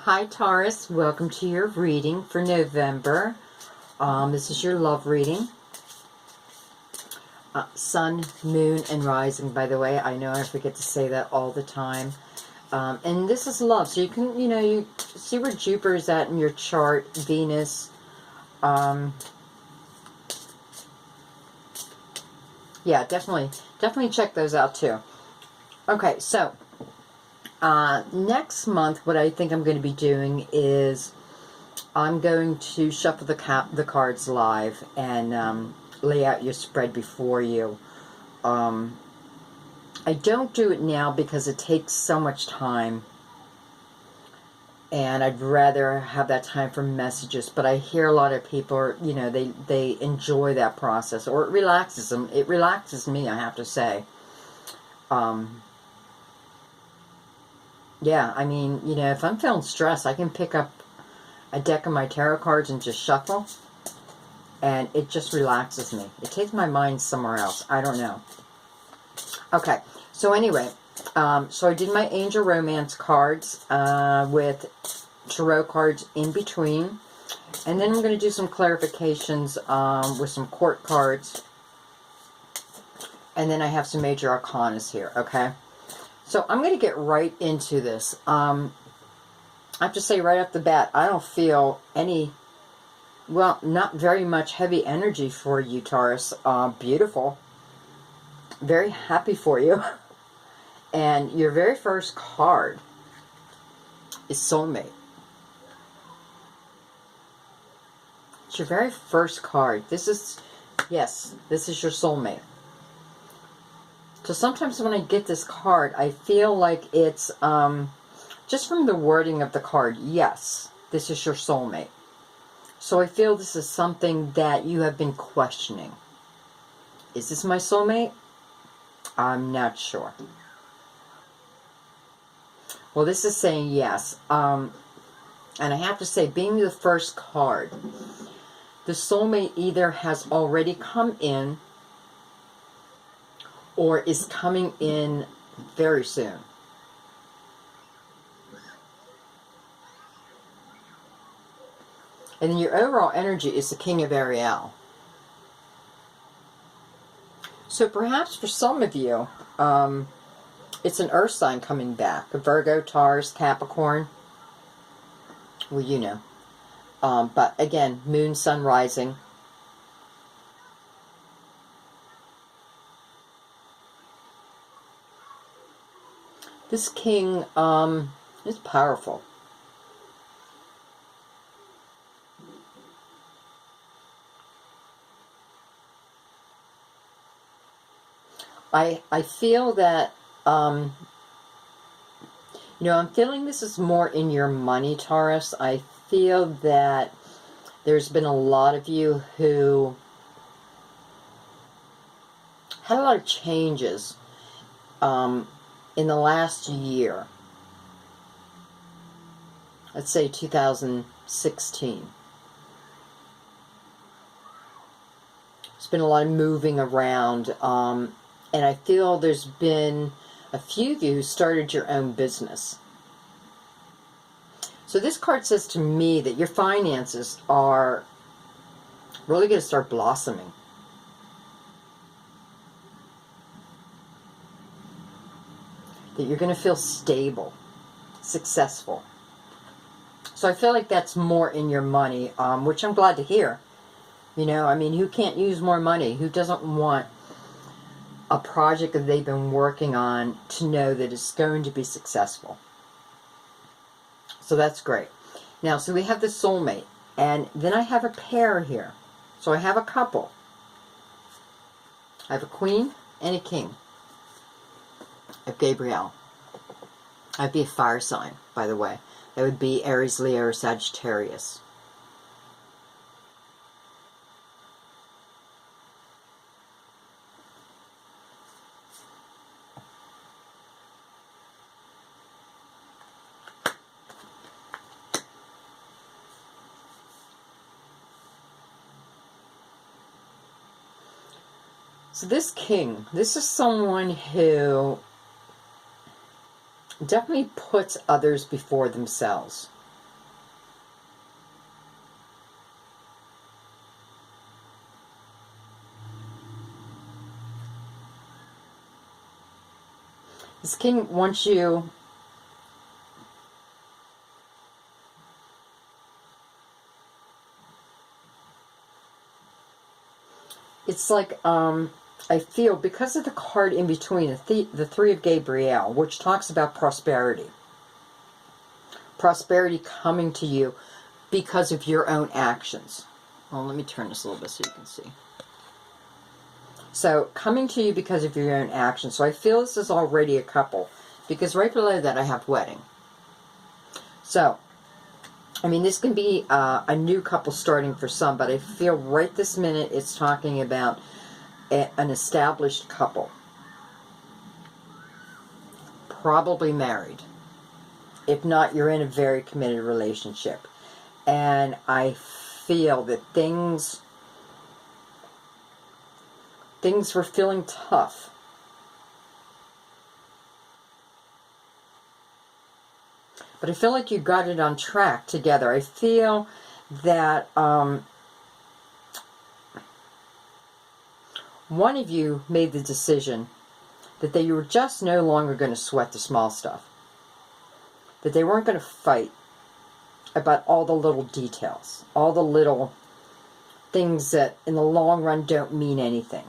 Hi Taurus, welcome to your reading for November. This is your love reading. Sun, moon, and rising, by the way. I know I forget to say that all the time. And this is love. So you can, you see where Jupiter is at in your chart, Venus. Yeah, definitely check those out too. Okay, so next month, what I think I'm going to be doing is I'm going to shuffle the cards live and lay out your spread before you. I don't do it now because it takes so much time, and I'd rather have that time for messages. But I hear a lot of people, they enjoy that process, or it relaxes them. It relaxes me, I have to say. Yeah, I mean, if I'm feeling stressed, I can pick up a deck of my tarot cards and just shuffle, and it just relaxes me. It takes my mind somewhere else. I don't know. Okay, so anyway, so I did my Angel Romance cards with tarot cards in between, and then I'm going to do some clarifications with some court cards, and then I have some major arcanas here, okay? So I'm going to get right into this. I have to say right off the bat, I don't feel any, well, not very much heavy energy for you, Taurus. Beautiful. Very happy for you. And your very first card is Soulmate. It's your very first card. This is your soulmate. So sometimes when I get this card, I feel like it's, just from the wording of the card, yes, this is your soulmate. So I feel this is something that you have been questioning. Is this my soulmate? I'm not sure. Well, this is saying yes. And I have to say, being the first card, the soulmate either has already come in or is coming in very soon. And then your overall energy is the King of Ariel. So perhaps for some of you, it's an earth sign coming back. A Virgo, Taurus, Capricorn. Well, you know. But again, moon, sun, rising. This king is powerful. I feel that, I'm feeling this is more in your money, Taurus. I feel that there's been a lot of you who had a lot of changes in the last year. Let's say 2016. There's been a lot of moving around, and I feel there's been a few of you who started your own business. So this card says to me that your finances are really going to start blossoming. That you're going to feel stable, successful. So I feel like that's more in your money, which I'm glad to hear. I mean, who can't use more money? Who doesn't want a project that they've been working on to know that it's going to be successful? So that's great. Now, so we have the soulmate, and then I have a pair here. So I have a couple. I have a queen and a king of Gabriel. I'd be a fire sign, by the way. That would be Aries, Leo, or Sagittarius. So this king, this is someone who definitely puts others before themselves. This king wants you... It's like, I feel, because of the card in between, the Three of Gabriel, which talks about prosperity. Prosperity coming to you because of your own actions. Well, let me turn this a little bit so you can see. So, coming to you because of your own actions. So I feel this is already a couple. Because right below that I have wedding. So, I mean, this can be a new couple starting for some, but I feel right this minute it's talking about an established couple. Probably married. If not, you're in a very committed relationship. And I feel that things were feeling tough. But I feel like you got it on track together. I feel that one of you made the decision that you were just no longer going to sweat the small stuff. That they weren't going to fight about all the little details. All the little things that in the long run don't mean anything.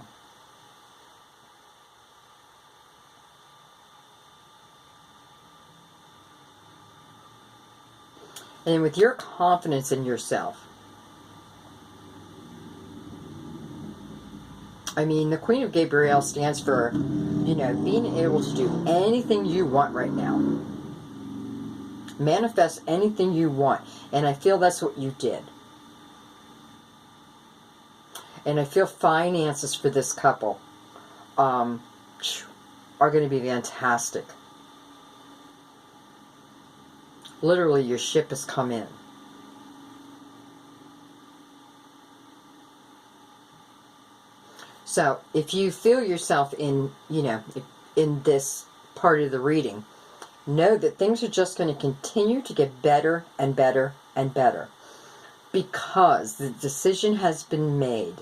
And with your confidence in yourself, I mean, the Queen of Gabriel stands for, you know, being able to do anything you want right now. Manifest anything you want. And I feel that's what you did. And I feel finances for this couple are going to be fantastic. Literally, your ship has come in. So, if you feel yourself in, you know, in this part of the reading, know that things are just going to continue to get better and better and better. Because the decision has been made.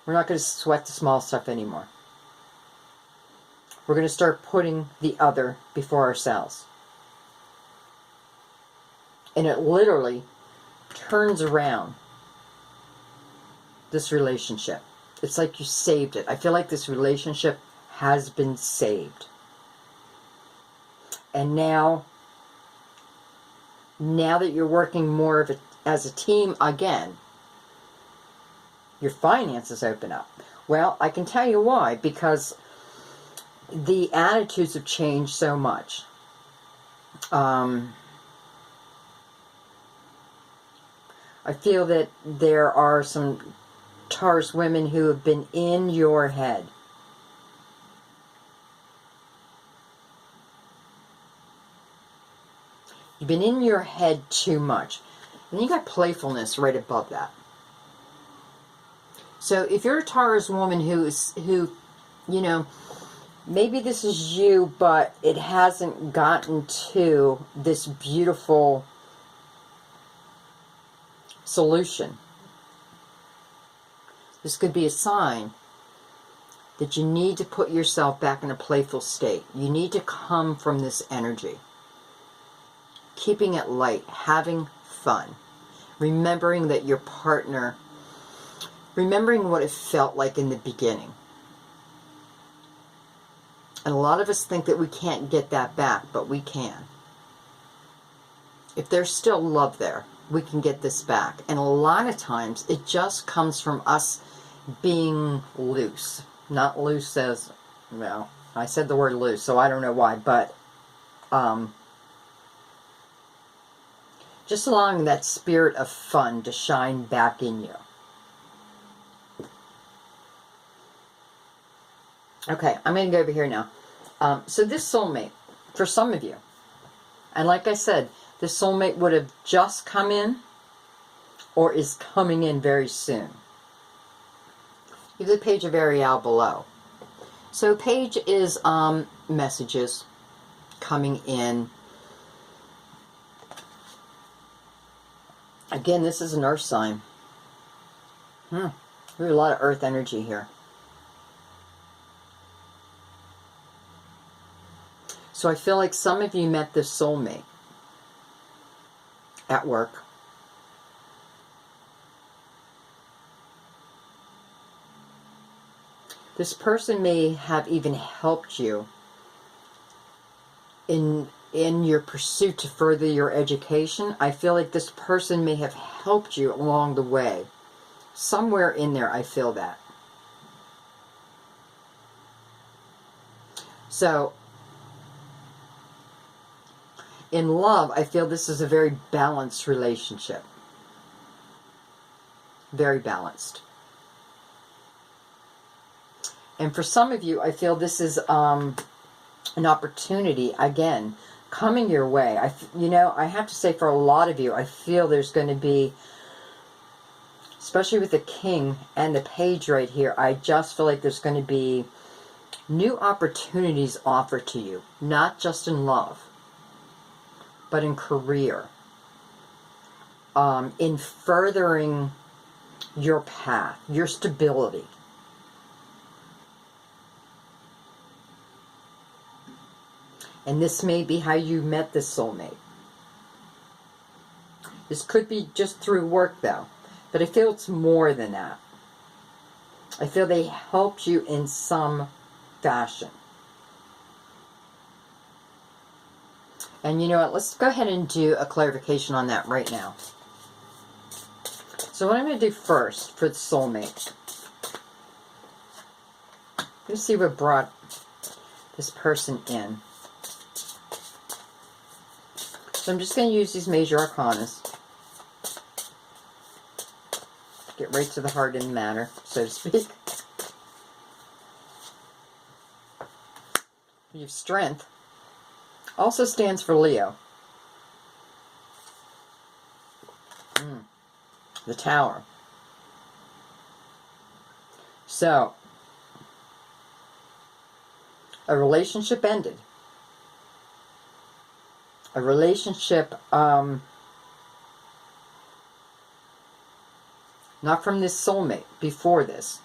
We're not going to sweat the small stuff anymore. We're going to start putting the other before ourselves. And it literally turns around this relationship. It's like you saved it. I feel like this relationship has been saved. And now that you're working more of as a team again, your finances open up. Well, I can tell you why. Because the attitudes have changed so much. I feel that there are some Taurus women who have been in your head. You've been in your head too much. And you got playfulness right above that. So if you're a Taurus woman who, you know, maybe this is you, but it hasn't gotten to this beautiful solution. This could be a sign that you need to put yourself back in a playful state. You need to come from this energy. Keeping it light, having fun. Remembering that your partner, remembering what it felt like in the beginning. And a lot of us think that we can't get that back, but we can. If there's still love there, we can get this back. And a lot of times, it just comes from us being loose. Not loose as, well, I said the word loose, so I don't know why, but just allowing that spirit of fun to shine back in you. Okay, I'm going to go over here now. So this soulmate, for some of you, and like I said, this soulmate would have just come in or is coming in very soon. You have the page of Ariel below. So page is messages coming in. Again, this is an earth sign. We have a lot of earth energy here. So I feel like some of you met this soulmate at work. This person may have even helped you in your pursuit to further your education. I feel like this person may have helped you along the way. Somewhere in there, I feel that. So, in love, I feel this is a very balanced relationship. Very balanced. And for some of you, I feel this is an opportunity, again, coming your way. I have to say, for a lot of you, I feel there's going to be, especially with the king and the page right here, I just feel like there's going to be new opportunities offered to you. Not just in love, but in career. In furthering your path, your stability. And this may be how you met this soulmate. This could be just through work, though. But I feel it's more than that. I feel they helped you in some fashion. And you know what? Let's go ahead and do a clarification on that right now. So what I'm going to do first for the soulmate. Let's see what brought this person in. So I'm just going to use these major arcanas. Get right to the heart of the matter, so to speak. You have strength. Also stands for Leo. The Tower. So, a relationship ended. A relationship, not from this soulmate, before this.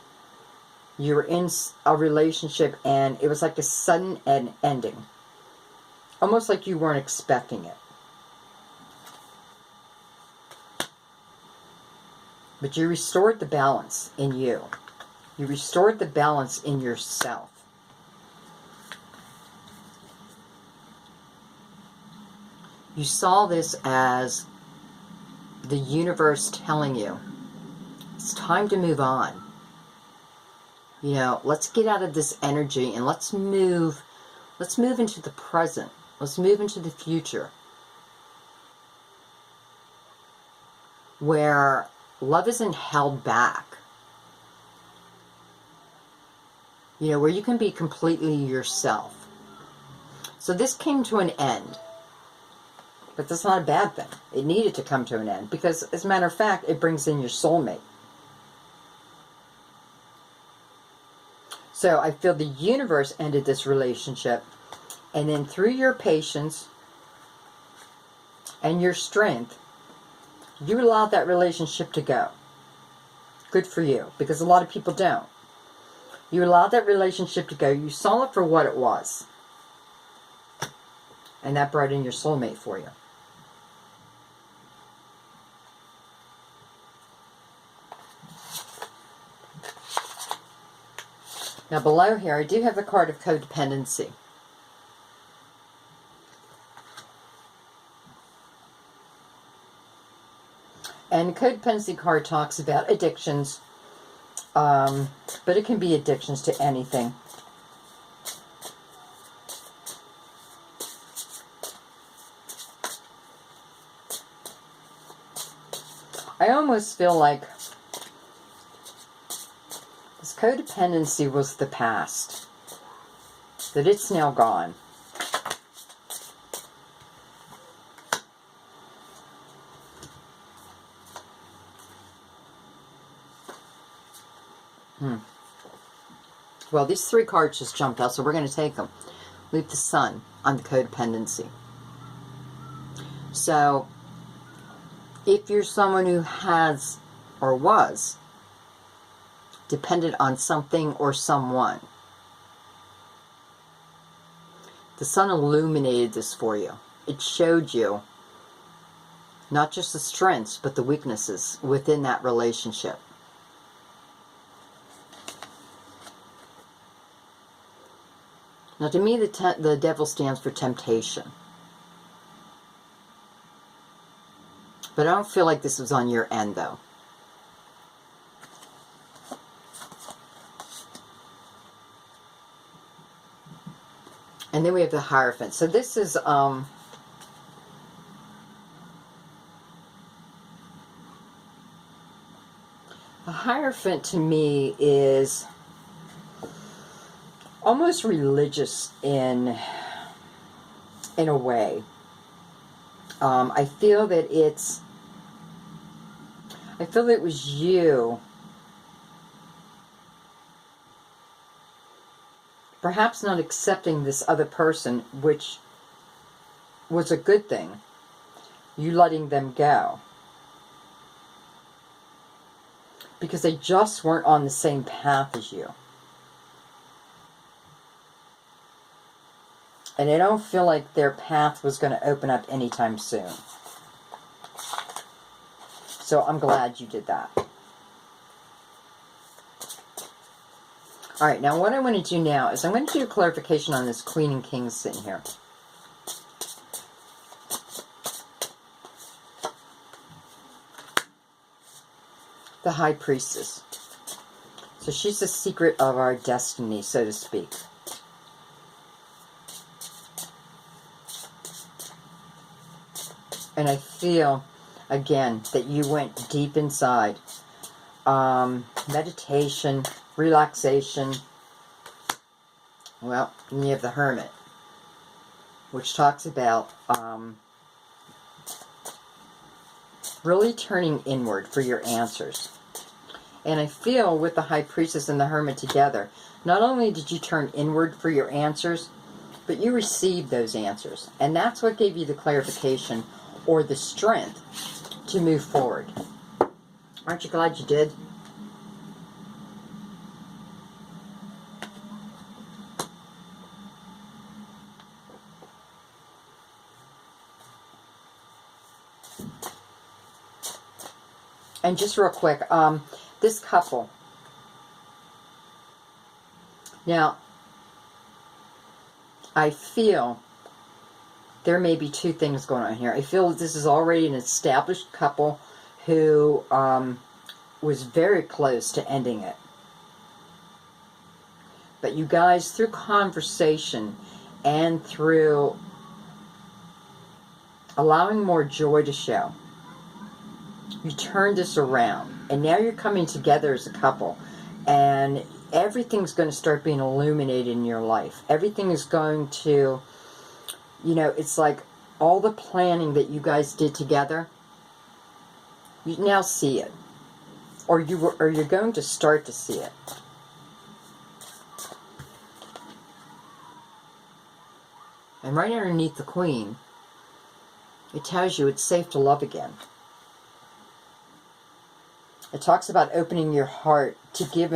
You were in a relationship and it was like a sudden ending. Almost like you weren't expecting it. But you restored the balance in you. You restored the balance in yourself. You saw this as the universe telling you, it's time to move on. You know, let's get out of this energy and let's move into the present. Let's move into the future. Where love isn't held back. You know, where you can be completely yourself. So this came to an end. But that's not a bad thing. It needed to come to an end. Because, as a matter of fact, it brings in your soulmate. So I feel the universe ended this relationship. And then through your patience and your strength, you allowed that relationship to go. Good for you. Because a lot of people don't. You allowed that relationship to go. You saw it for what it was. And that brought in your soulmate for you. Now below here, I do have the card of codependency. And the codependency card talks about addictions, but it can be addictions to anything. I almost feel like this codependency was the past, that it's now gone. Well, these three cards just jumped out, so we're going to take them. Leave the Sun on the codependency. So, if you're someone who has, or was, dependent on something or someone, The sun illuminated this for you. It showed you not just the strengths, but the weaknesses within that relationship. Now, to me, the devil stands for temptation. But I don't feel like this was on your end, though. And then we have the Hierophant. So this is, the Hierophant to me is almost religious in a way. I feel that it was you perhaps not accepting this other person, which was a good thing. You letting them go. Because they just weren't on the same path as you. And I don't feel like their path was going to open up anytime soon. So I'm glad you did that. Alright, now what I want to do now is I'm going to do a clarification on this Queen and King sitting here. The High Priestess. So she's the secret of our destiny, so to speak. And I feel, again, that you went deep inside. Meditation, relaxation. Well, and you have the Hermit, which talks about really turning inward for your answers. And I feel with the High Priestess and the Hermit together, not only did you turn inward for your answers, but you received those answers. And that's what gave you the clarification or the strength to move forward. Aren't you glad you did? And just real quick, this couple. Now, I feel there may be two things going on here. I feel this is already an established couple who was very close to ending it. But you guys, through conversation and through allowing more joy to show, you turned this around. And now you're coming together as a couple. And everything's going to start being illuminated in your life. Everything is going to, you know, it's like all the planning that you guys did together, you now see it. Or you're going to start to see it. And right underneath the Queen, it tells you it's safe to love again. It talks about opening your heart to give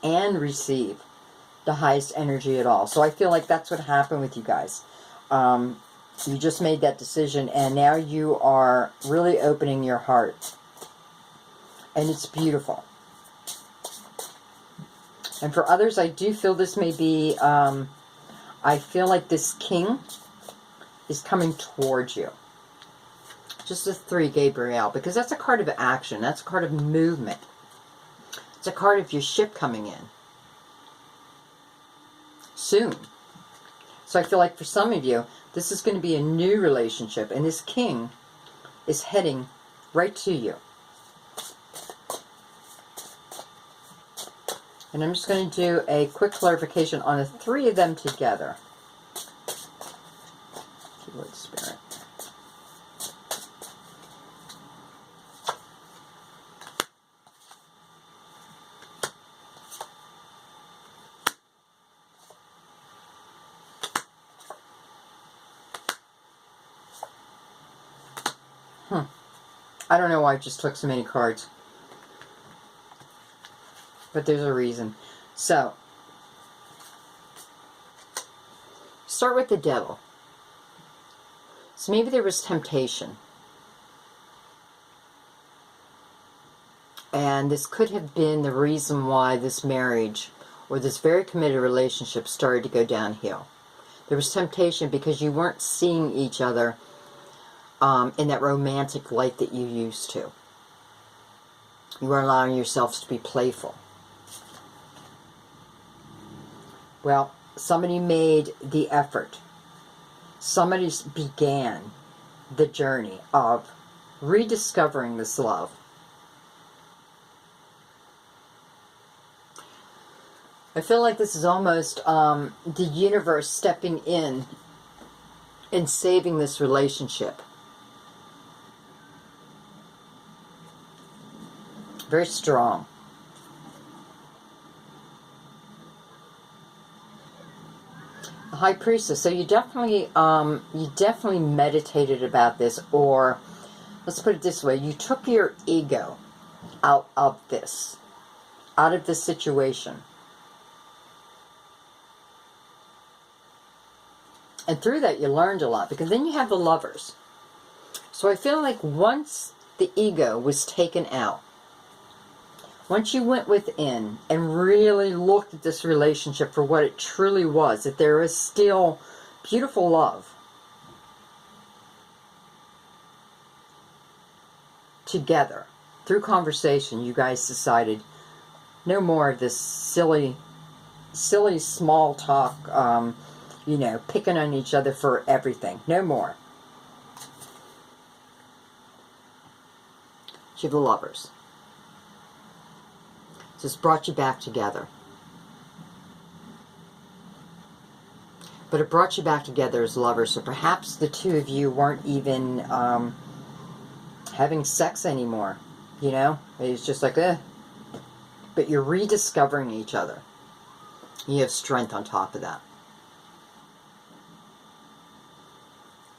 and receive the highest energy at all. So I feel like that's what happened with you guys. You just made that decision, and now you are really opening your heart. And it's beautiful. And for others, I do feel this may be, I feel like this King is coming towards you. Just a 3, Gabriel, because that's a card of action. That's a card of movement. It's a card of your ship coming in. Soon. So I feel like for some of you, this is going to be a new relationship, and this King is heading right to you. And I'm just going to do a quick clarification on the 3 of them together. Keyword Spirit. I don't know why I just took so many cards. But there's a reason. So Start with the devil. So maybe there was temptation. And this could have been the reason why this marriage or this very committed relationship started to go downhill. There was temptation because you weren't seeing each other in that romantic light that you used to. You weren't allowing yourselves to be playful. Well, somebody made the effort. Somebody began the journey of rediscovering this love. I feel like this is almost the universe stepping in and saving this relationship. Very strong. The High Priestess. So you definitely meditated about this, or let's put it this way: you took your ego out of this situation. And through that, you learned a lot, because then you have the Lovers. So I feel like once the ego was taken out, once you went within and really looked at this relationship for what it truly was, that there is still beautiful love together, through conversation, you guys decided no more of this silly small talk, you know, picking on each other for everything. No more. To the Lovers. So it's brought you back together. But it brought you back together as lovers, so perhaps the two of you weren't even having sex anymore. You know? It's just like, But you're rediscovering each other. You have strength on top of that.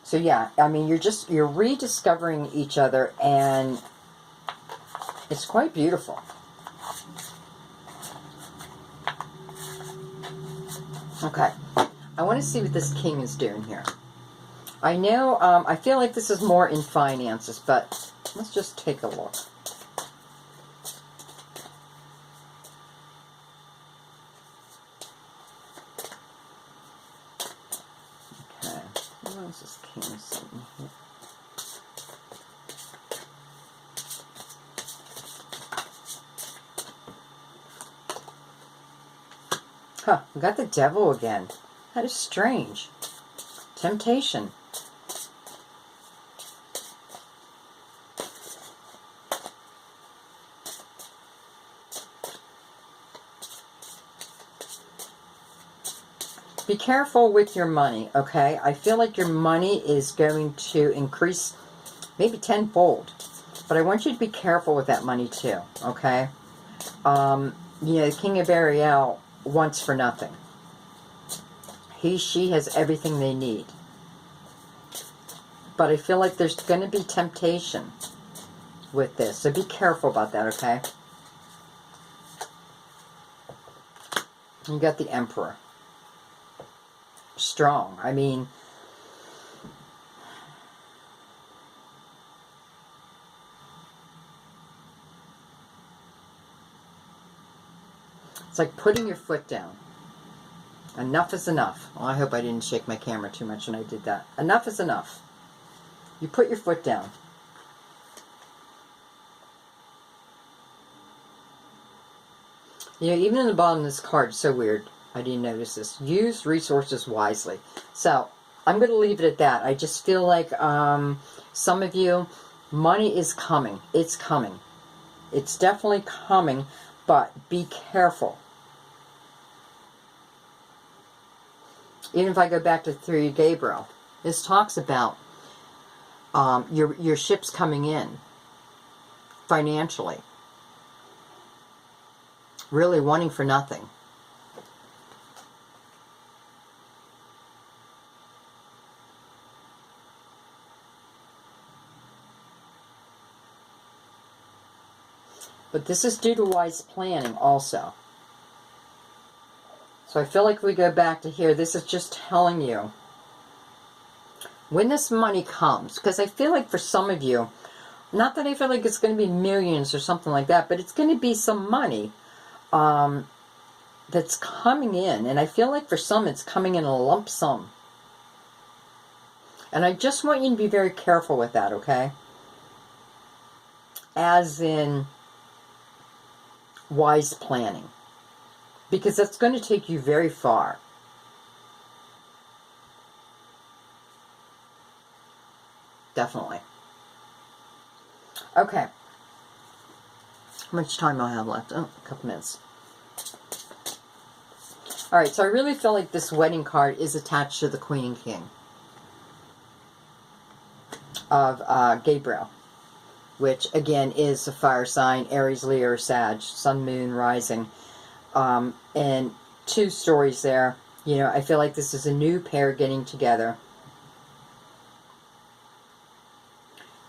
So yeah, I mean, you're rediscovering each other, and it's quite beautiful. Okay, I want to see what this King is doing here. I know, I feel like this is more in finances, but let's just take a look. Where is this King sitting here? Huh, we got the Devil again. That is strange. Temptation. Be careful with your money, okay? I feel like your money is going to increase maybe tenfold. But I want you to be careful with that money too, okay? You know, the King of Ariel wants for nothing. She has everything they need. But I feel like there's going to be temptation with this. So be careful about that, okay? You got the Emperor. Strong. I mean, it's like putting your foot down. Enough is enough. Well, I hope I didn't shake my camera too much when I did that. Enough is enough. You put your foot down. You know, even in the bottom of this card, it's so weird. I didn't notice this. Use resources wisely. So, I'm going to leave it at that. I just feel like some of you, money is coming. It's coming. It's definitely coming, but be careful. Even if I go back to 3 Gabriel, this talks about your ships coming in financially. Really wanting for nothing. But this is due to wise planning also. So I feel like we go back to here. This is just telling you when this money comes, because I feel like for some of you, not that I feel like it's going to be millions or something like that, but it's going to be some money that's coming in. And I feel like for some it's coming in a lump sum. And I just want you to be very careful with that, okay? As in wise planning. Because that's going to take you very far. Definitely. Okay. How much time do I have left? Oh, a couple minutes. Alright, so I really feel like this wedding card is attached to the Queen and King of Gabriel, which again is a fire sign, Aries, Leo, or Sag, Sun, Moon, Rising. And two stories there. You know, I feel like this is a new pair getting together.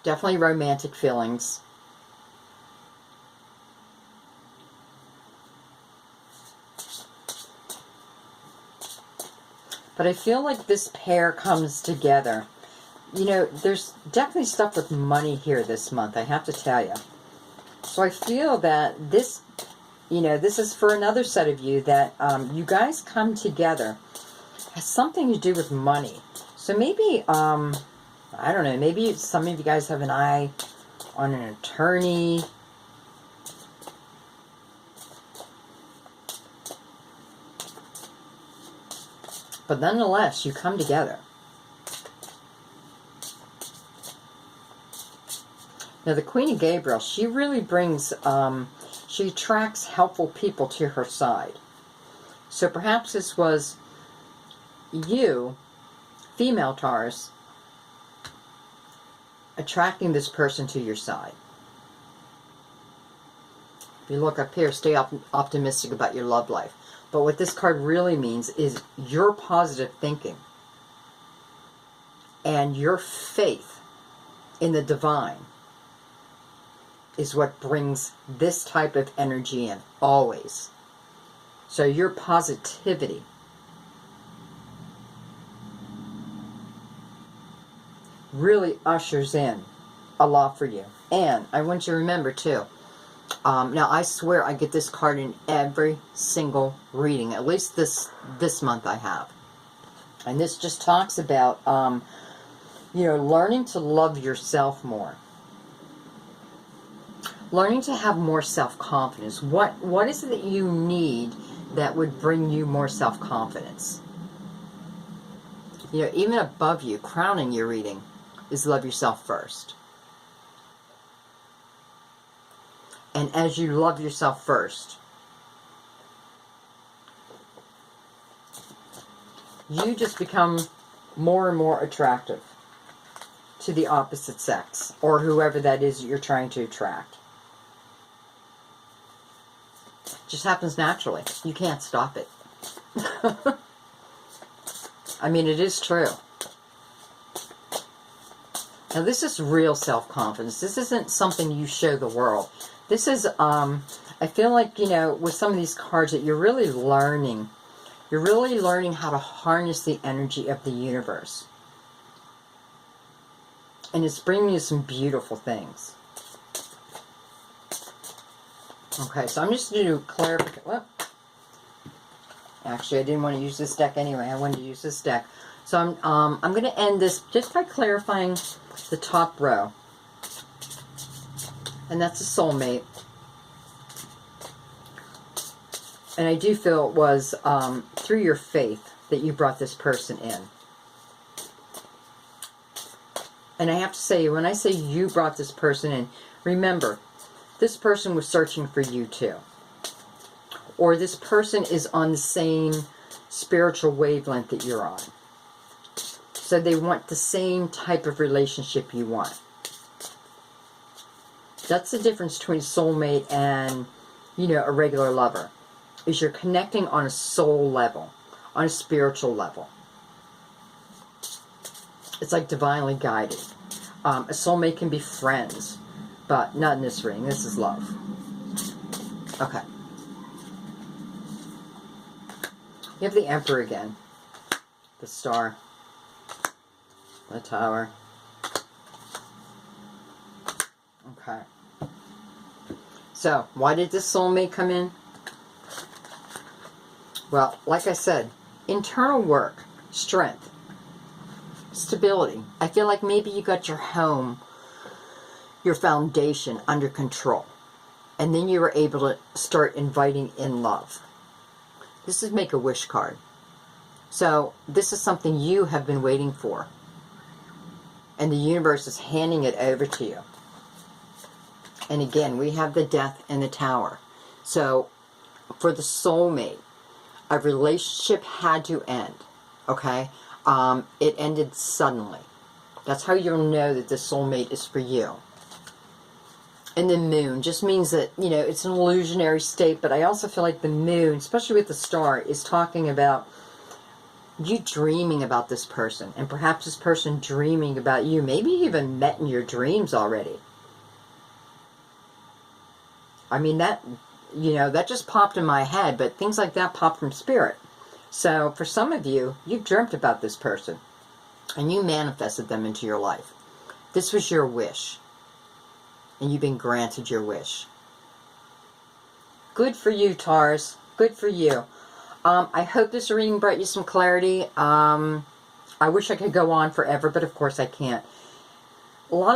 Definitely romantic feelings. But I feel like this pair comes together. You know, there's definitely stuff with money here this month, I have to tell you. So I feel that this, you know, this is for another set of you that you guys come together. It has something to do with money. So maybe, I don't know, maybe some of you guys have an eye on an attorney. But nonetheless, you come together. Now, the Queen of Gabriel, she really brings, she attracts helpful people to her side. So perhaps this was you, female Taurus, attracting this person to your side. If you look up here, stay optimistic about your love life. But what this card really means is your positive thinking and your faith in the divine is what brings this type of energy in, always. So your positivity really ushers in a lot for you. And I want you to remember too, now I swear I get this card in every single reading, at least this month I have. And this just talks about, you know, learning to love yourself more. Learning to have more self-confidence. What is it that you need that would bring you more self-confidence? You know, even above you, crowning your reading, is love yourself first. And as you love yourself first, you just become more and more attractive to the opposite sex, or whoever that is you're trying to attract. Just happens naturally. You can't stop it. I mean, it is true. Now, this is real self-confidence. This isn't something you show the world. This is, I feel like, you know, with some of these cards that you're really learning. You're really learning how to harness the energy of the universe. And it's bringing you some beautiful things. Okay, so I'm just going to do clarification. Well, actually, I didn't want to use this deck anyway. I wanted to use this deck. So I'm going to end this just by clarifying the top row. And that's a soulmate. And I do feel it was through your faith that you brought this person in. And I have to say, when I say you brought this person in, remember, this person was searching for you too. Or this person is on the same spiritual wavelength that you're on. So they want the same type of relationship you want. That's the difference between soulmate and, you know, a regular lover. Is you're connecting on a soul level, on a spiritual level. It's like divinely guided. A soulmate can be friends, but not in this reading. This is love. Okay. You have the Emperor again. The Star. The Tower. Okay. So, why did this soulmate come in? Well, like I said, internal work, strength, stability. I feel like maybe you got your home, your foundation under control. And then you were able to start inviting in love. This is Make-A-Wish card. So, this is something you have been waiting for. And the universe is handing it over to you. And again, we have the Death and the Tower. So, for the soulmate, a relationship had to end. Okay? It ended suddenly. That's how you'll know that the soulmate is for you. And the Moon just means that, you know, it's an illusionary state, but I also feel like the Moon, especially with the Star, is talking about you dreaming about this person, and perhaps this person dreaming about you, maybe even met in your dreams already. I mean, that, you know, that just popped in my head, but things like that pop from spirit. So, for some of you, you've dreamt about this person, and you manifested them into your life. This was your wish, and you've been granted your wish. Good for you, Taurus. Good for you. I hope this reading brought you some clarity. I wish I could go on forever, but of course I can't. A lot of